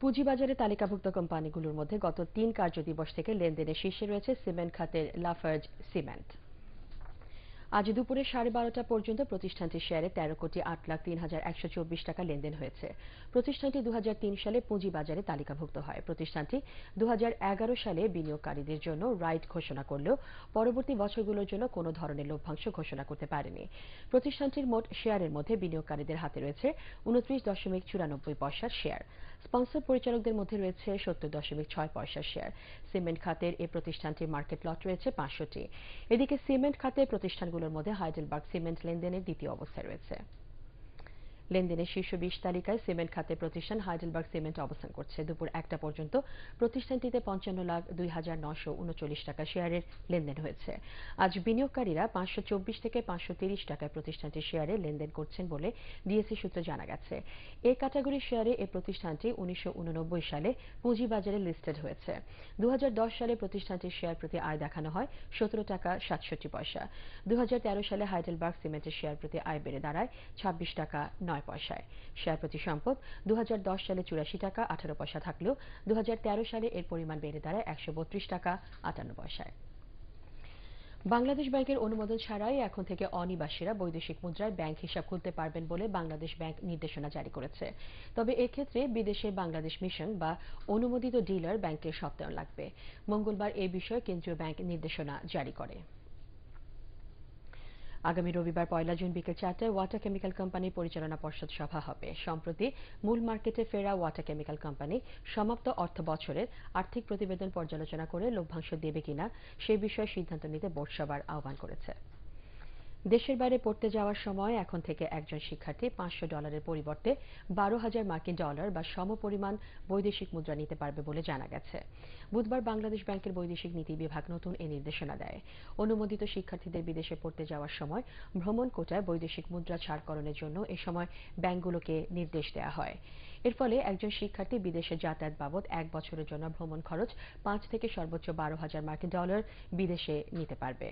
পুঁজিবাজারে তালিকাভুক্ত কোম্পানিগুলোর মধ্যে গত ৩ কার্যদিবস থেকে লেনদেনে শীর্ষে রয়েছে সিমেন্ট খাতের লাফার্জ সিমেন্ট। আজ দুপুরে 12:30টা পর্যন্ত প্রতিষ্ঠানটির শেয়ারে 13,08,03,124 টাকা লেনদেন হয়েছে। প্রতিষ্ঠানটি 2003 সালে পুঁজিবাজারে তালিকাভুক্ত হয়। প্রতিষ্ঠানটি 2011 সালে বিনিয়োগকারীদের জন্য রাইট ঘোষণা করলেও পরবর্তী বছরগুলোর জন্য কোনো ধরনের লভ্যাংশ ঘোষণা করতে পারেনি। প্রতিষ্ঠানটির মোট শেয়ারের মধ্যে বিনিয়োগকারীদের হাতে রয়েছে 29.94 পয়সার শেয়ার। স্পন্সর পরিচালকদের মধ্যে রয়েছে 70.6 পয়সার শেয়ার। সিমেন্ট খাতের এই প্রতিষ্ঠানটির মার্কেট লট রয়েছে 500টি। এদিকে সিমেন্ট খাতের প্রতিষ্ঠানগুলোর মধ্যে হাইডেলবার্গ সিমেন্ট লেনদেনের দ্বিতীয় অবস্থায় রয়েছে। লেনদেনের শীর্ষ 20 তালিকায় সিমেন্ট খাতের প্রতিষ্ঠান হাইডেলবার্গ সিমেন্ট অবস্থান করছে। দুপুর 1টা পর্যন্ত প্রতিষ্ঠানটিতে 55,02,939 টাকা শেয়ারের লেনদেন হয়েছে। আজ বিনিয়োগকারীরা 524 থেকে 530 টাকায় প্রতিষ্ঠানটির শেয়ারে লেনদেন করছেন বলে ডিএসই সূত্রে জানা গেছে। এ ক্যাটাগরির শেয়ারে এই প্রতিষ্ঠানটি 1989 সালে পুঁজিবাজারে লিস্টেড হয়েছে। 2010 সালে প্রতিষ্ঠানটির শেয়ার প্রতি আয় দেখানো হয় 17 টাকা 67 পয়সা। 2013 সালে হাইডেলবার্গ সিমেন্টের শেয়ার প্রতি আয় বেড়ে দাঁড়ায় 26 টাকা 9 পয়সায়। শেয়ার প্রতি সম্পদ 2010 সালে 84 টাকা 18 পয়সা থাকলেও 2013 সালে এর পরিমাণ বেড়ে দাঁড়ায় 132 টাকা 58 পয়সায়। বাংলাদেশ ব্যাংকের অনুমোদন ছাড়াই এখন থেকে অনিবাসীরা বৈদেশিক মুদ্রায় ব্যাংক হিসাব খুলতে পারবেন বলে বাংলাদেশ ব্যাংক নির্দেশনা জারি করেছে। তবে এক্ষেত্রে বিদেশে বাংলাদেশ মিশন বা অনুমোদিত ডিলার ব্যাংকের সত্যায়ন লাগবে। মঙ্গলবার এই বিষয়ে কেন্দ্রীয় ব্যাংক নির্দেশনা জারি করে। আগামী রবিবার 1 জুন বিকেল 4টায় ওয়াটার কেমিক্যাল কোম্পানির পরিচালনা পর্ষদ সভা হবে। সম্প্রতি মূল মার্কেটে ফেরা ওয়াটার কেমিক্যাল কোম্পানি সমাপ্ত অর্থ বছরের আর্থিক প্রতিবেদন পর্যালোচনা করে লভ্যাংশ দেবে কিনা সে বিষয়ে সিদ্ধান্ত নিতে বোর্ড সভার আহ্বান করেছে। দেশের বাইরে পড়তে যাওয়ার সময় এখন থেকে একজন শিক্ষার্থী $500 পরিবর্তে 12,000 মার্কিন ডলার বা সমপরিমাণ বৈদেশিক মুদ্রা নিতে পারবে বলে জানা গেছে। বুধবার বাংলাদেশ ব্যাংকের বৈদেশিক নীতি বিভাগ নতুন এই নির্দেশনা দেয়। অনুমোদিত শিক্ষার্থীদের বিদেশে পড়তে যাওয়ার সময় ভ্রমণ কোটায় বৈদেশিক মুদ্রা ছাড়করণের জন্য এ সময় ব্যাংকগুলোকে নির্দেশ দেওয়া হয়। এর ফলে একজন শিক্ষার্থী বিদেশে যাতায়াত বাবদ 1 বছরের জন্য ভ্রমণ খরচ 5 থেকে সর্বোচ্চ 12,000 মার্কিন ডলার বিদেশে নিতে পারবে।